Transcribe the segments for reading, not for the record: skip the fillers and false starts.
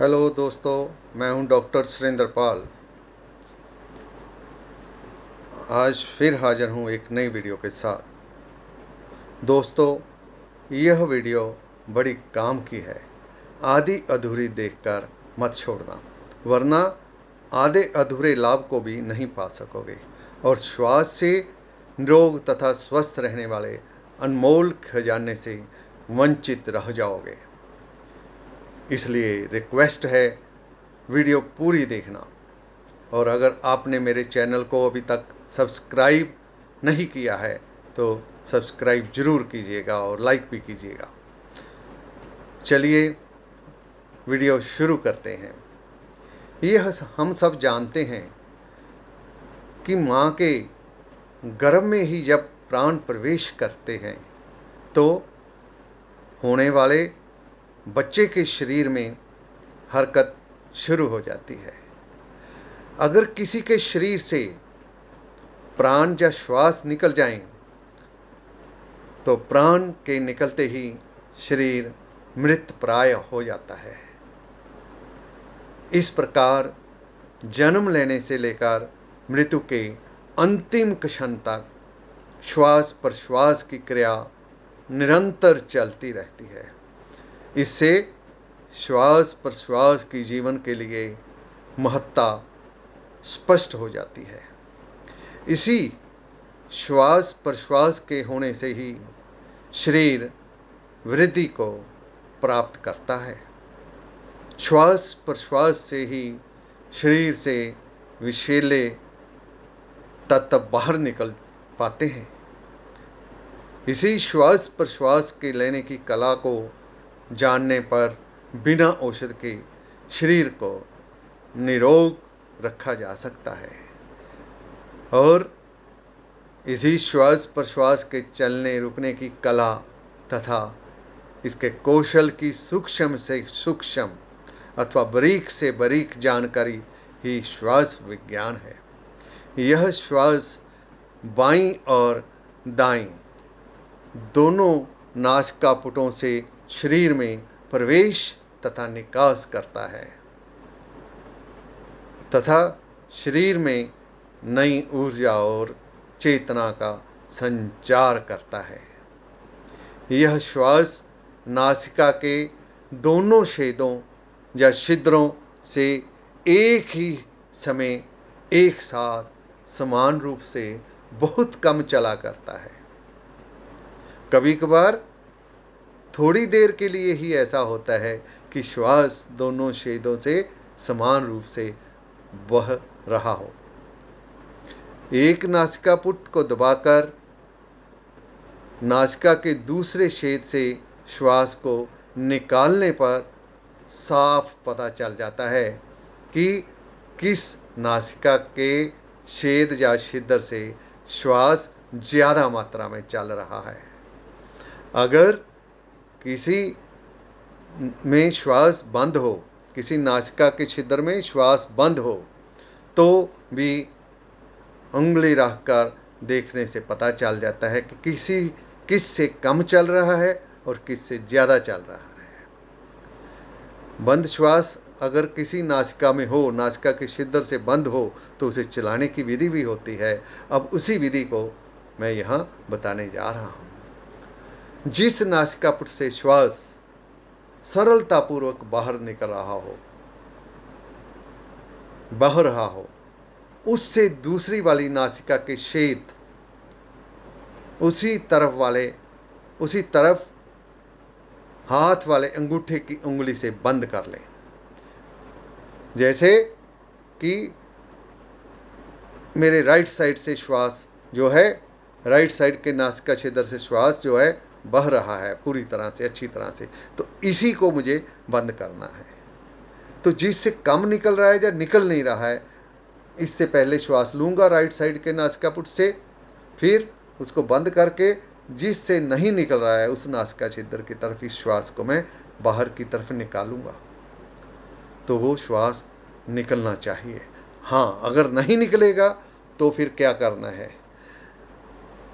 Hello दोस्तों, मैं हूं डॉक्टर सुरेंद्र पाल। आज फिर हाजिर हूं एक नई वीडियो के साथ। दोस्तों, यह वीडियो बड़ी काम की है। आधी अधूरी देखकर मत छोड़ना, वरना आधे अधूरे लाभ को भी नहीं पा सकोगे और श्वास से निरोग तथा स्वस्थ रहने वाले अनमोल खजाने से वंचित रह जाओगे। इसलिए रिक्वेस्ट है, वीडियो पूरी देखना। और अगर आपने मेरे चैनल को अभी तक सब्सक्राइब नहीं किया है तो सब्सक्राइब जरूर कीजिएगा और लाइक भी कीजिएगा। चलिए वीडियो शुरू करते हैं। यह हम सब जानते हैं कि माँ के गर्भ में ही जब प्राण प्रवेश करते हैं तो होने वाले बच्चे के शरीर में हरकत शुरू हो जाती है। अगर किसी के शरीर से प्राण या श्वास निकल जाएं तो प्राण के निकलते ही शरीर मृत प्राय हो जाता है। इस प्रकार जन्म लेने से लेकर मृत्यु के अंतिम क्षण तक श्वास प्रश्वास की क्रिया निरंतर चलती रहती है। इससे श्वास प्रश्वास की जीवन के लिए महत्ता स्पष्ट हो जाती है। इसी श्वास प्रश्वास के होने से ही शरीर वृद्धि को प्राप्त करता है। श्वास प्रश्वास से ही शरीर से विषैले तत्व बाहर निकल पाते हैं। इसी श्वास प्रश्वास के लेने की कला को जानने पर बिना औषध के शरीर को निरोग रखा जा सकता है। और इसी श्वास प्रश्वास के चलने रुकने की कला तथा इसके कौशल की सूक्ष्म से सूक्ष्म अथवा बारीक से बारीक जानकारी ही श्वास विज्ञान है। यह श्वास बाईं और दाईं दोनों नासिकापुटों से शरीर में प्रवेश तथा निकास करता है तथा शरीर में नई ऊर्जा और चेतना का संचार करता है। यह श्वास नासिका के दोनों छेदों या छिद्रों से एक ही समय एक साथ समान रूप से बहुत कम चला करता है। कभी कभार थोड़ी देर के लिए ही ऐसा होता है कि श्वास दोनों छेदों से समान रूप से बह रहा हो। एक नासिकापुट को दबाकर नासिका के दूसरे छेद से श्वास को निकालने पर साफ पता चल जाता है कि किस नासिका के छेद या छिद्र से श्वास ज़्यादा मात्रा में चल रहा है। अगर किसी में श्वास बंद हो, किसी नासिका के छिद्र में श्वास बंद हो, तो भी उंगली रखकर देखने से पता चल जाता है कि किस से कम चल रहा है और किस से ज़्यादा चल रहा है। बंद श्वास अगर किसी नासिका में हो, नासिका के छिद्र से बंद हो, तो उसे चलाने की विधि भी होती है। अब उसी विधि को मैं यहाँ बताने जा रहा हूँ। जिस नासिकापुट से श्वास सरलतापूर्वक बाहर निकल रहा हो, बह रहा हो, उससे दूसरी वाली नासिका के छेद उसी तरफ हाथ वाले अंगूठे की उंगली से बंद कर लें। जैसे कि मेरे राइट साइड से श्वास जो है, राइट साइड के नासिका छिद्र से श्वास जो है बह रहा है पूरी तरह से, अच्छी तरह से, तो इसी को मुझे बंद करना है। तो जिससे कम निकल रहा है या निकल नहीं रहा है, इससे पहले श्वास लूँगा राइट साइड के नासिकापुट से, फिर उसको बंद करके जिससे नहीं निकल रहा है उस नासिका छिद्र की तरफ इस श्वास को मैं बाहर की तरफ निकालूंगा, तो वो श्वास निकलना चाहिए। हाँ, अगर नहीं निकलेगा तो फिर क्या करना है?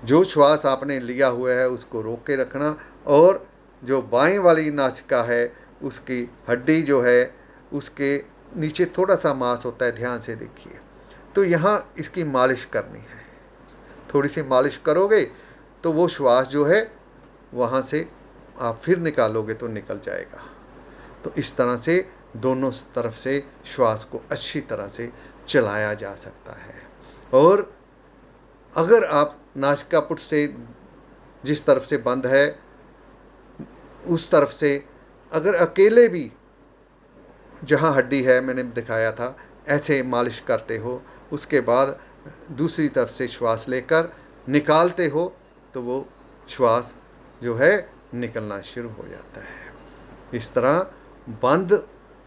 जो श्वास आपने लिया हुआ है उसको रोक के रखना, और जो बाएं वाली नासिका है उसकी हड्डी जो है उसके नीचे थोड़ा सा मांस होता है, ध्यान से देखिए। तो यहाँ इसकी मालिश करनी है, थोड़ी सी मालिश करोगे तो वो श्वास जो है वहाँ से आप फिर निकालोगे तो निकल जाएगा। तो इस तरह से दोनों तरफ से श्वास को अच्छी तरह से चलाया जा सकता है। और अगर आप नासिकापुट से जिस तरफ से बंद है उस तरफ से अगर अकेले भी जहाँ हड्डी है मैंने दिखाया था ऐसे मालिश करते हो, उसके बाद दूसरी तरफ से श्वास लेकर निकालते हो तो वो श्वास जो है निकलना शुरू हो जाता है। इस तरह बंद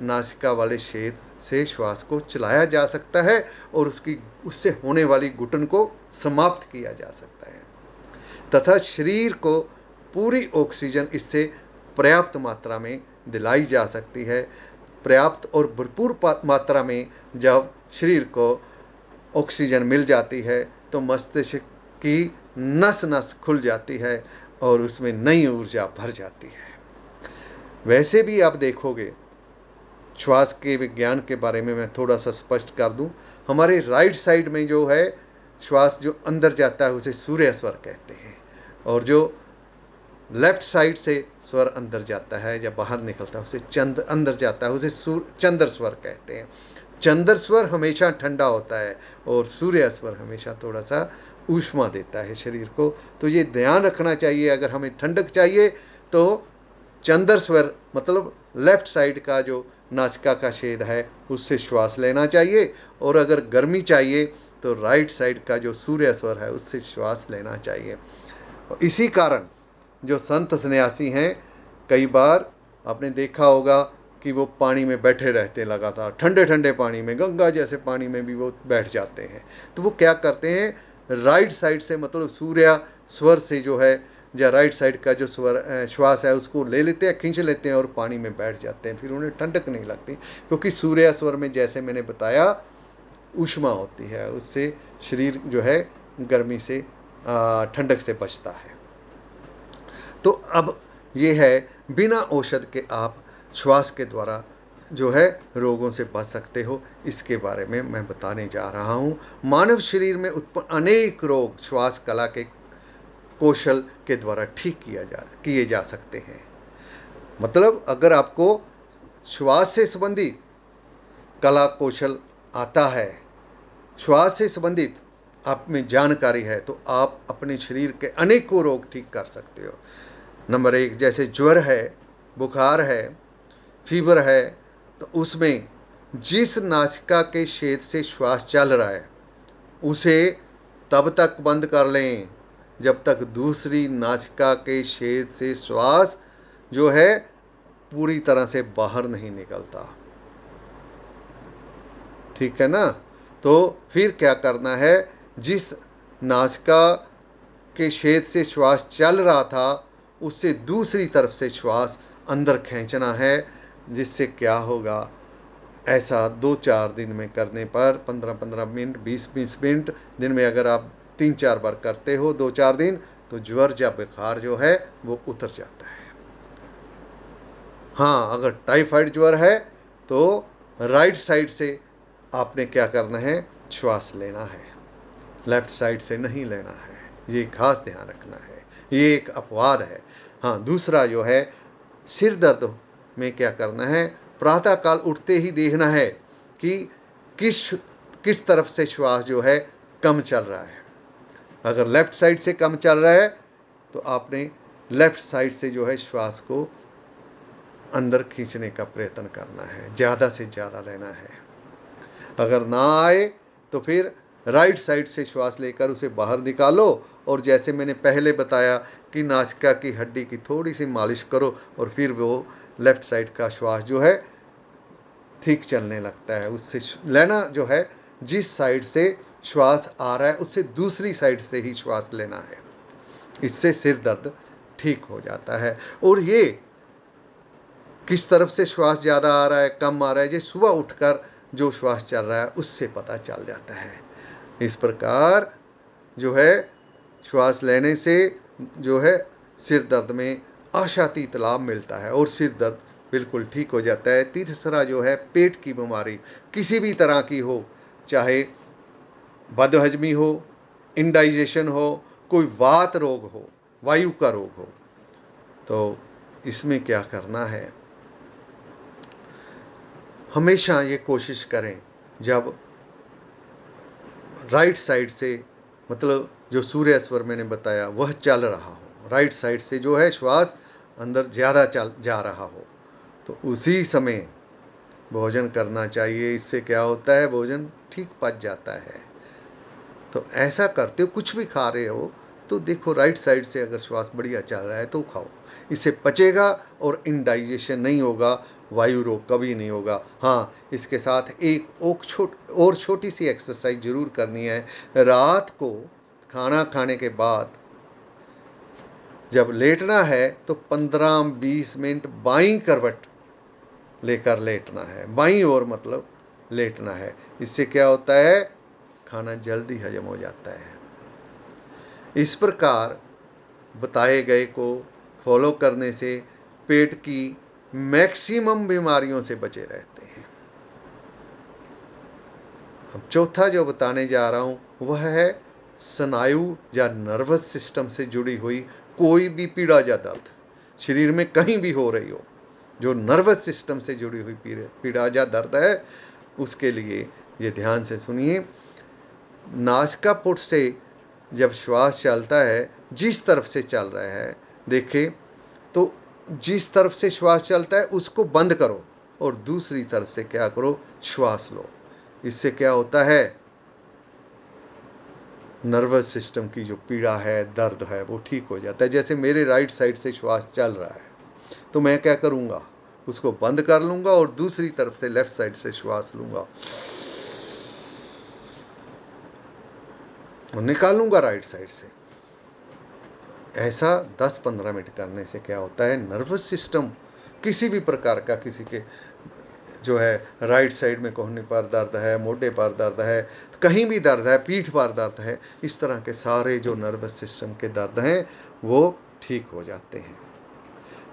नासिका वाले क्षेत्र से श्वास को चलाया जा सकता है और उससे होने वाली घुटन को समाप्त किया जा सकता है तथा शरीर को पूरी ऑक्सीजन इससे पर्याप्त मात्रा में दिलाई जा सकती है। पर्याप्त और भरपूर मात्रा में जब शरीर को ऑक्सीजन मिल जाती है तो मस्तिष्क की नस नस खुल जाती है और उसमें नई ऊर्जा भर जाती है। वैसे भी आप देखोगे, श्वास के विज्ञान के बारे में मैं थोड़ा सा स्पष्ट कर दूं, हमारे राइट साइड में जो है श्वास जो अंदर जाता है उसे सूर्य स्वर कहते हैं, और जो लेफ्ट साइड से स्वर अंदर जाता है या बाहर निकलता है उसे अंदर जाता है उसे चंद्र स्वर कहते हैं। चंद्र स्वर हमेशा ठंडा होता है और सूर्य स्वर हमेशा थोड़ा सा ऊष्मा देता है शरीर को। तो ये ध्यान रखना चाहिए, अगर हमें ठंडक चाहिए तो चंद्र स्वर मतलब लेफ्ट साइड का जो नासिका का छेद है उससे श्वास लेना चाहिए, और अगर गर्मी चाहिए तो राइट साइड का जो सूर्य स्वर है उससे श्वास लेना चाहिए। इसी कारण जो संत सन्यासी हैं, कई बार आपने देखा होगा कि वो पानी में बैठे रहते लगातार, ठंडे ठंडे पानी में, गंगा जैसे पानी में भी वो बैठ जाते हैं। तो वो क्या करते हैं, राइट साइड से मतलब सूर्य स्वर से जो है या राइट साइड का जो श्वास है उसको ले लेते हैं, खींच लेते हैं और पानी में बैठ जाते हैं। फिर उन्हें ठंडक नहीं लगती, क्योंकि सूर्य स्वर में जैसे मैंने बताया ऊष्मा होती है, उससे शरीर जो है गर्मी से ठंडक से बचता है। तो अब ये है बिना औषध के आप श्वास के द्वारा जो है रोगों से बच सकते हो, इसके बारे में मैं बताने जा रहा हूँ। मानव शरीर में उत्पन्न अनेक रोग श्वास कला के कौशल के द्वारा ठीक किए जा सकते हैं। मतलब अगर आपको श्वास से संबंधित कला कौशल आता है, श्वास से संबंधित आप में जानकारी है, तो आप अपने शरीर के अनेकों रोग ठीक कर सकते हो। नंबर 1, जैसे ज्वर है, बुखार है, फीवर है, तो उसमें जिस नासिका के छेद से श्वास चल रहा है उसे तब तक बंद कर लें जब तक दूसरी नासिका के छेद से श्वास जो है पूरी तरह से बाहर नहीं निकलता। ठीक है ना? तो फिर क्या करना है, जिस नासिका के छेद से श्वास चल रहा था उससे दूसरी तरफ से श्वास अंदर खींचना है, जिससे क्या होगा, ऐसा 2-4 दिन में करने पर 15-15 मिनट, 20-20 मिनट दिन में अगर आप 3-4 बार करते हो 2-4 दिन, तो ज्वर या बुखार जो है वो उतर जाता है। हाँ, अगर टाइफाइड ज्वर है तो राइट साइड से आपने क्या करना है, श्वास लेना है, लेफ्ट साइड से नहीं लेना है। ये खास ध्यान रखना है, ये एक अपवाद है। हाँ, दूसरा जो है सिर दर्द में क्या करना है, प्रातःकाल उठते ही देखना है कि किस तरफ से श्वास जो है कम चल रहा है। अगर लेफ्ट साइड से कम चल रहा है तो आपने लेफ्ट साइड से जो है श्वास को अंदर खींचने का प्रयत्न करना है, ज़्यादा से ज़्यादा लेना है। अगर ना आए तो फिर राइट साइड से श्वास लेकर उसे बाहर निकालो, और जैसे मैंने पहले बताया कि नासिका की हड्डी की थोड़ी सी मालिश करो और फिर वो लेफ्ट साइड का श्वास जो है ठीक चलने लगता है। उससे लेना जो है, जिस साइड से श्वास आ रहा है उससे दूसरी साइड से ही श्वास लेना है, इससे सिर दर्द ठीक हो जाता है। और ये किस तरफ से श्वास ज़्यादा आ रहा है, कम आ रहा है, ये सुबह उठकर जो श्वास चल रहा है उससे पता चल जाता है। इस प्रकार जो है श्वास लेने से जो है सिर दर्द में अशातीत लाभ मिलता है और सिर दर्द बिल्कुल ठीक हो जाता है। तीसरा जो है पेट की बीमारी किसी भी तरह की हो, चाहे बदहजमी हो, इंडाइजेशन हो, कोई वात रोग हो, वायु का रोग हो, तो इसमें क्या करना है, हमेशा ये कोशिश करें जब राइट साइड से, मतलब जो सूर्य स्वर मैंने बताया वह चल रहा हो, राइट साइड से जो है श्वास अंदर ज़्यादा चल जा रहा हो, तो उसी समय भोजन करना चाहिए। इससे क्या होता है, भोजन ठीक पच जाता है। तो ऐसा करते हो, कुछ भी खा रहे हो तो देखो राइट साइड से अगर श्वास बढ़िया चल रहा है तो खाओ, इससे पचेगा और इंडाइजेशन नहीं होगा, वायु रोग कभी नहीं होगा। हाँ, इसके साथ एक और छोटी सी एक्सरसाइज जरूर करनी है। रात को खाना खाने के बाद जब लेटना है तो 15-20 मिनट बाईं करवट लेकर लेटना है, बाईं ओर मतलब लेटना है। इससे क्या होता है, खाना जल्दी हजम हो जाता है। इस प्रकार बताए गए को फॉलो करने से पेट की मैक्सिमम बीमारियों से बचे रहते हैं। अब चौथा जो बताने जा रहा हूं वह है स्नायु या नर्वस सिस्टम से जुड़ी हुई कोई भी पीड़ा या दर्द शरीर में कहीं भी हो रही हो, जो नर्वस सिस्टम से जुड़ी हुई पीड़ा या दर्द है, उसके लिए ये ध्यान से सुनिए। नासिकापुट से जब श्वास चलता है, जिस तरफ से चल रहा है, देखें तो जिस तरफ से श्वास चलता है उसको बंद करो और दूसरी तरफ से क्या करो, श्वास लो। इससे क्या होता है, नर्वस सिस्टम की जो पीड़ा है, दर्द है, वो ठीक हो जाता है। जैसे मेरे राइट साइड से श्वास चल रहा है तो मैं क्या करूँगा, उसको बंद कर लूँगा और दूसरी तरफ से लेफ्ट साइड से श्वास लूँगा और निकालूंगा राइट साइड से। ऐसा 10-15 मिनट करने से क्या होता है, नर्वस सिस्टम किसी भी प्रकार का, किसी के जो है राइट साइड में कोहनी पर दर्द है, मोढे पर दर्द है, कहीं भी दर्द है, पीठ पर दर्द है, इस तरह के सारे जो नर्वस सिस्टम के दर्द हैं वो ठीक हो जाते हैं।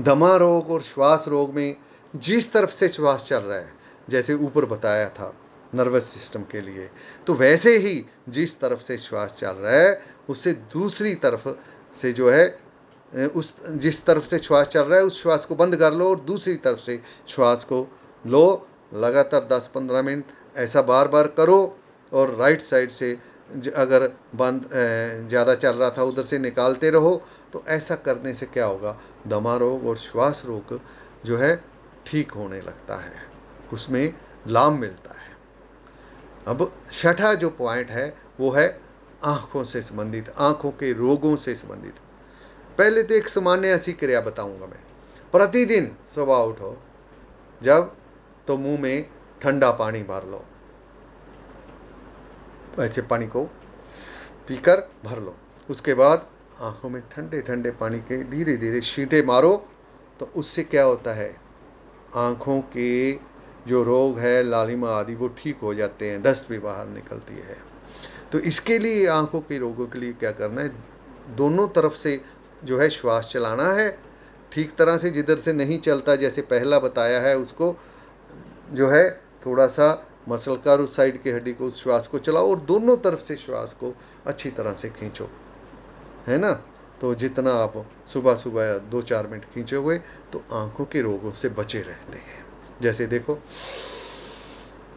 दमा रोग और श्वास रोग में जिस तरफ से श्वास चल रहा है, जैसे ऊपर बताया था नर्वस सिस्टम के लिए, तो वैसे ही जिस तरफ से श्वास चल रहा है उससे दूसरी तरफ से जो है, उस जिस तरफ से श्वास चल रहा है उस श्वास को बंद कर लो और दूसरी तरफ से श्वास को लो। लगातार 10-15 मिनट ऐसा बार बार करो और राइट साइड से अगर बंद ज़्यादा चल रहा था उधर से निकालते रहो। तो ऐसा करने से क्या होगा, दमा रोग और श्वास रोग जो है ठीक होने लगता है, उसमें लाभ मिलता है। अब छठा जो पॉइंट है वो है आँखों से संबंधित, आँखों के रोगों से संबंधित। पहले तो एक सामान्य ऐसी क्रिया बताऊंगा मैं। प्रतिदिन सुबह उठो जब तो मुंह में ठंडा पानी भर लो, ऐसे पानी को पीकर भर लो। उसके बाद आँखों में ठंडे ठंडे पानी के धीरे धीरे छींटे मारो, तो उससे क्या होता है, आँखों के जो रोग है, लालिमा आदि, वो ठीक हो जाते हैं, डस्ट भी बाहर निकलती है। तो इसके लिए आँखों के रोगों के लिए क्या करना है, दोनों तरफ से जो है श्वास चलाना है ठीक तरह से। जिधर से नहीं चलता, जैसे पहला बताया है, उसको जो है थोड़ा सा मसल कर उस साइड की हड्डी को, उस श्वास को चलाओ और दोनों तरफ से श्वास को अच्छी तरह से खींचो, है ना। तो जितना आप सुबह सुबह 2-4 मिनट खींचोगे तो आँखों के रोगों से बचे रहते हैं। जैसे देखो,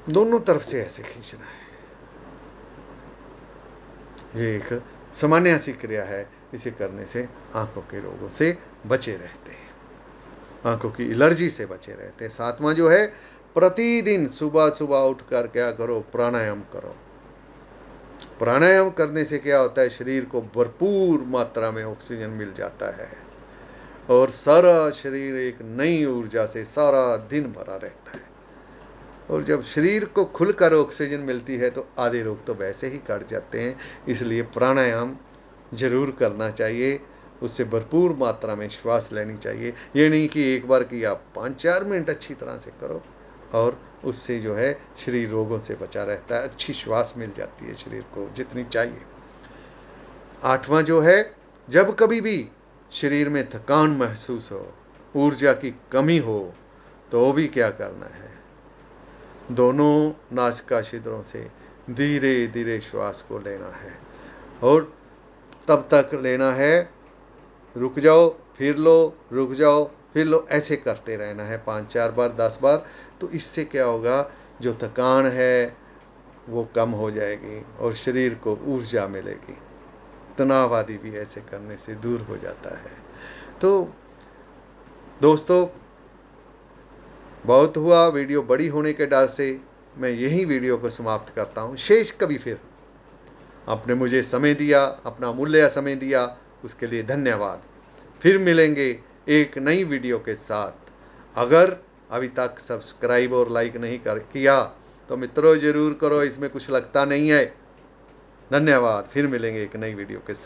दोनों तरफ से ऐसे खींचना है। ये एक सामान्य सी क्रिया है, इसे करने से आँखों के रोगों से बचे रहते हैं, आँखों की एलर्जी से बचे रहते हैं। सातवां जो है, प्रतिदिन सुबह सुबह उठकर क्या करो, प्राणायाम करो। प्राणायाम करने से क्या होता है, शरीर को भरपूर मात्रा में ऑक्सीजन मिल जाता है और सारा शरीर एक नई ऊर्जा से सारा दिन भरा रहता है। और जब शरीर को खुलकर ऑक्सीजन मिलती है तो आधे रोग तो वैसे ही कट जाते हैं। इसलिए प्राणायाम जरूर करना चाहिए, उससे भरपूर मात्रा में श्वास लेनी चाहिए। ये नहीं कि एक बार की आप 5-4 मिनट अच्छी तरह से करो और उससे जो है शरीर रोगों से बचा रहता है, अच्छी श्वास मिल जाती है शरीर को जितनी चाहिए। आठवां जो है, जब कभी भी शरीर में थकान महसूस हो, ऊर्जा की कमी हो, तो भी क्या करना है, दोनों नासिका छिद्रों से धीरे धीरे श्वास को लेना है और तब तक लेना है, रुक जाओ फिर लो, रुक जाओ फिर लो, ऐसे करते रहना है 5-4 बार 10 बार। तो इससे क्या होगा, जो थकान है वो कम हो जाएगी और शरीर को ऊर्जा मिलेगी। तनाव आदि भी ऐसे करने से दूर हो जाता है। तो दोस्तों, बहुत हुआ, वीडियो बड़ी होने के डर से मैं यही वीडियो को समाप्त करता हूँ। शेष कभी फिर। आपने मुझे समय दिया, अपना मूल्य समय दिया, उसके लिए धन्यवाद। फिर मिलेंगे एक नई वीडियो के साथ। अगर अभी तक सब्सक्राइब और लाइक नहीं किया तो मित्रों ज़रूर करो, इसमें कुछ लगता नहीं है। धन्यवाद। फिर मिलेंगे एक नई वीडियो के साथ।